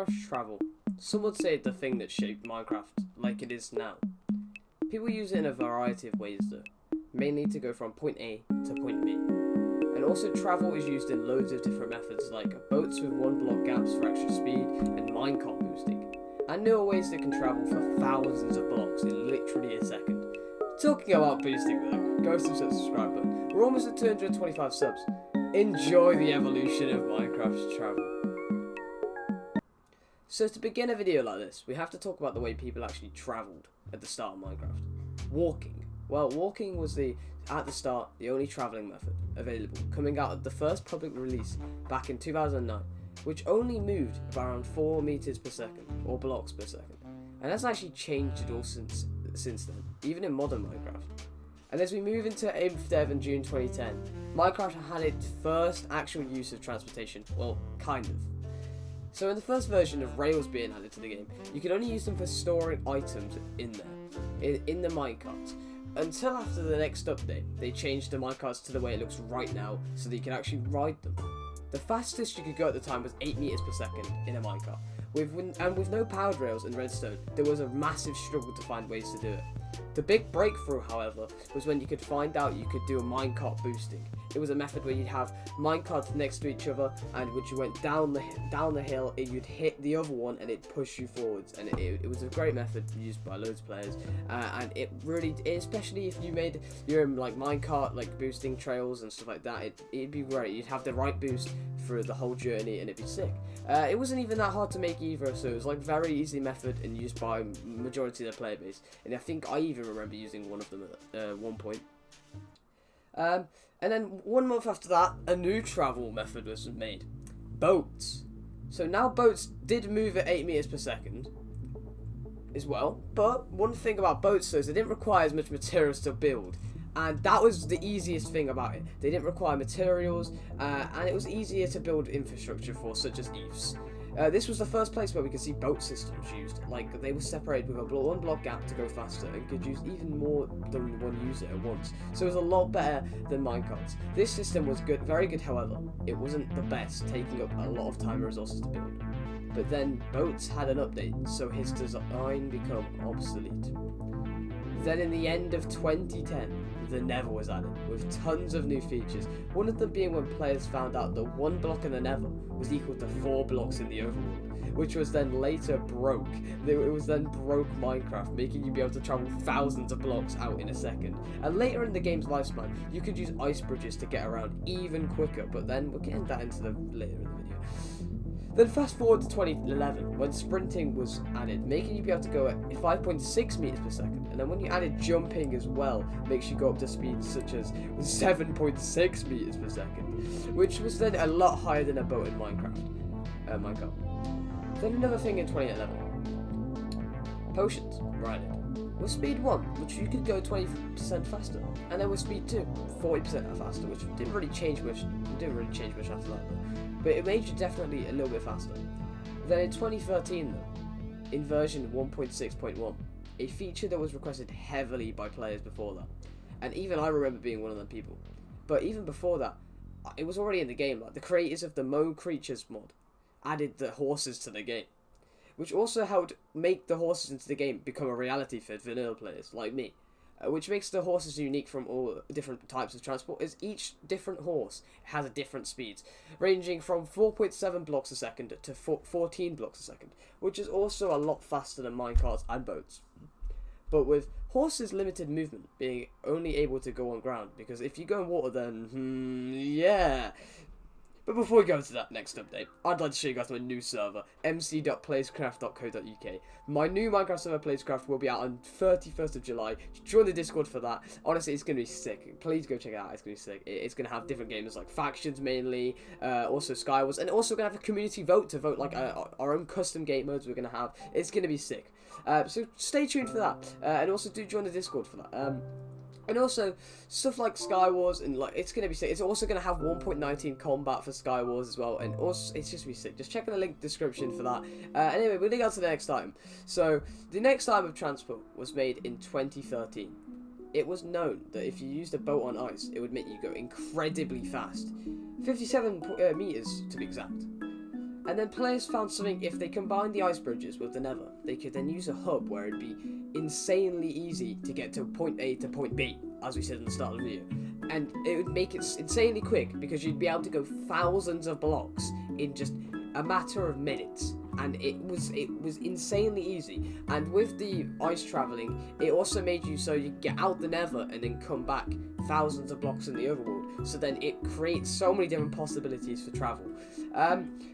Minecraft's travel. Some would say the thing that shaped Minecraft like it is now. People use it in a variety of ways though, mainly to go from point A to point B. And also travel is used in loads of different methods like boats with 1 block gaps for extra speed and minecart boosting. And newer ways that can travel for thousands of blocks in literally a second. Talking about boosting though, go subscribe button. We're almost at 225 subs. Enjoy the evolution of Minecraft's travel. So to begin a video like this, we have to talk about the way people actually travelled at the start of Minecraft. Walking. Well, walking was at the start, the only travelling method available, coming out of the first public release back in 2009, which only moved around 4 meters per second, or blocks per second. And that's actually changed it all since then, even in modern Minecraft. And as we move into 8th Dev in June 2010, Minecraft had its first actual use of transportation, well, kind of. So in the first version of rails being added to the game, you could only use them for storing items in there, in the minecarts. Until after the next update, they changed the minecarts to the way it looks right now, so that you can actually ride them. The fastest you could go at the time was 8 meters per second in a minecart. With no powered rails and redstone, there was a massive struggle to find ways to do it. The big breakthrough, however, was when you could find out you could do a minecart boosting. It was a method where you'd have minecarts next to each other, and when you went down the hill, you'd hit the other one and it'd push you forwards. And it was a great method used by loads of players, and it really, especially if you made your own like minecart like boosting trails and stuff like that, it'd be great. You'd have the right boost for the whole journey, and it'd be sick. It wasn't even that hard to make either, so it was like very easy method and used by majority of the player base. And I think I even remember using one of them at one point. And then 1 month after that, a new travel method was made. Boats. So now boats did move at 8 meters per second as well. But one thing about boats though is they didn't require as much materials to build. And that was the easiest thing about it. They didn't require materials, and it was easier to build infrastructure for, such as eaves. This was the first place where we could see boat systems used. Like, they were separated with a 1 block gap to go faster and could use even more than one user at once. So it was a lot better than minecarts. This system was good, very good, however. It wasn't the best, taking up a lot of time and resources to build. But then boats had an update, so his design became obsolete. Then in the end of 2010, the Nether was added, with tons of new features, one of them being when players found out that 1 block in the Nether was equal to 4 blocks in the overworld, which was then later broke. It was then broke Minecraft, making you be able to travel thousands of blocks out in a second. And later in the game's lifespan, you could use ice bridges to get around even quicker, but then we'll get that into later in the video. Then fast forward to 2011, when sprinting was added, making you be able to go at 5.6 meters per second. And then when you added jumping as well, makes you go up to speeds such as 7.6 meters per second, which was then a lot higher than a boat in Minecraft. Then another thing in 2011, potions were added. With speed 1, which you could go 20% faster, and then with speed 2, 40% faster, which didn't really change much. After that, though. But it made you definitely a little bit faster. Then in 2013, though, in version 1.6.1, a feature that was requested heavily by players before that, and even I remember being one of them people. But even before that, it was already in the game. Like the creators of the Moan Creatures mod added the horses to the game, which also helped make the horses into the game become a reality for vanilla players like me. Which makes the horses unique from all different types of transport, is each different horse has a different speeds, ranging from 4.7 blocks a second to 14 blocks a second, which is also a lot faster than minecarts and boats. But with horses' limited movement, being only able to go on ground, because if you go in water then, yeah. But before we go into that next update, I'd like to show you guys my new server, mc.playscraft.co.uk. My new Minecraft server, Playscraft, will be out on 31st of July. Join the Discord for that. Honestly, it's going to be sick. Please go check it out. It's going to be sick. It's going to have different games like factions mainly, also Skywars, and also going to have a community vote to vote like our own custom game modes we're going to have. It's going to be sick. So stay tuned for that. And also do join the Discord for that. And also, stuff like Skywars, and like it's going to be sick. It's also going to have 1.19 combat for Skywars as well, and also, it's just going to be sick. Just check in the link description for that. Anyway, we'll dig out to the next item. So, the next item of transport was made in 2013. It was known that if you used a boat on ice, it would make you go incredibly fast. 57 meters to be exact. And then players found something, if they combined the ice bridges with the nether, they could then use a hub where it'd be insanely easy to get to point A to point B, as we said in the start of the video. And it would make it insanely quick, because you'd be able to go thousands of blocks in just a matter of minutes. And it was insanely easy. And with the ice traveling, it also made you so you get out the nether and then come back thousands of blocks in the overworld. So then it creates so many different possibilities for travel.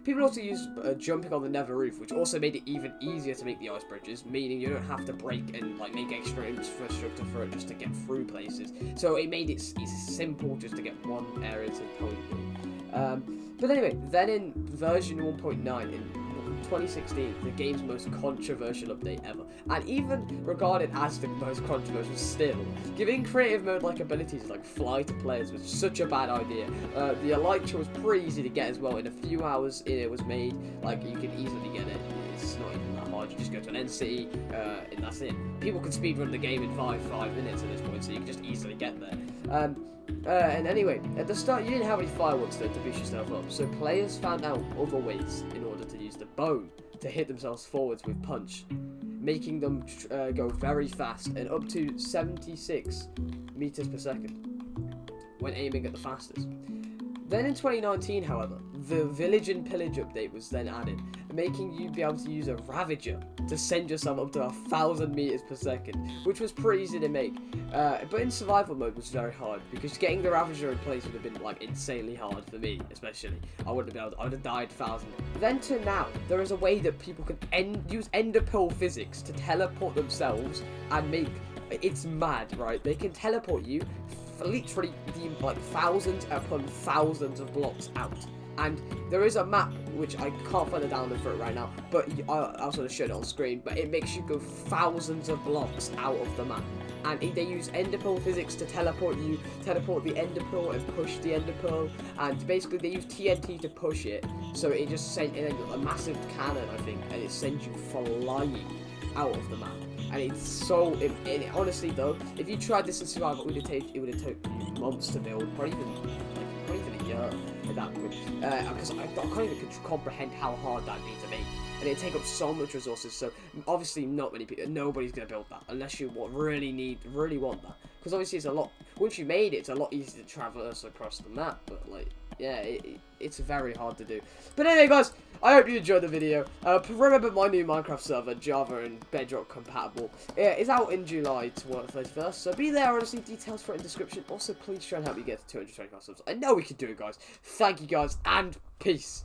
People also use jumping on the nether roof, which also made it even easier to make the ice bridges, meaning you don't have to break and like make extra infrastructure for it just to get through places. So it made it simple just to get one area to point B. But anyway, then in version 1.9 in 2016, the game's most controversial update ever, and even regarded as the most controversial still, giving creative mode-like abilities like fly to players was such a bad idea. The elytra was pretty easy to get as well. In a few hours it was made, like you can easily get it. It's not even that hard. You just go to an end city, and that's it. People can speedrun the game in 5 minutes at this point, so you can just easily get there. And anyway, at the start you didn't have any fireworks though to boost yourself up, so players found out other ways in order to use the bone to hit themselves forwards with punch, making them go very fast and up to 76 meters per second when aiming at the fastest. Then in 2019, however, the Village and Pillage update was then added, making you be able to use a ravager to send yourself up to 1,000 meters per second, which was pretty easy to make. But in survival mode was very hard, because getting the ravager in place would have been like insanely hard for me, especially. I wouldn't have been able to, I would have died 1,000. Then to now, there is a way that people can use enderpearl physics to teleport themselves and make. It's mad, right? They can teleport you literally like thousands upon thousands of blocks out. And there is a map, which I can't find the download for it right now, but I'll sort of show it on screen, but it makes you go thousands of blocks out of the map. And they use enderpearl physics to teleport the enderpearl and push the enderpearl, and basically they use TNT to push it, so it just sent a massive cannon, I think, and it sends you flying out of the map. And it's so, honestly though, if you tried this in survival, it would have taken months to build, probably even a year at that point, because I can't even comprehend how hard that'd be to make, and it'd take up so much resources. So obviously nobody's gonna build that unless you really want that, because obviously it's a lot. Once you made it, it's a lot easier to traverse across the map, but like, yeah, it's very hard to do. But anyway, guys, I hope you enjoyed the video. Remember, my new Minecraft server, Java and Bedrock compatible, is out in July 31st, so be there. Honestly, details for it in the description. Also, please try and help me get to 225 subs. I know we can do it, guys. Thank you, guys, and peace.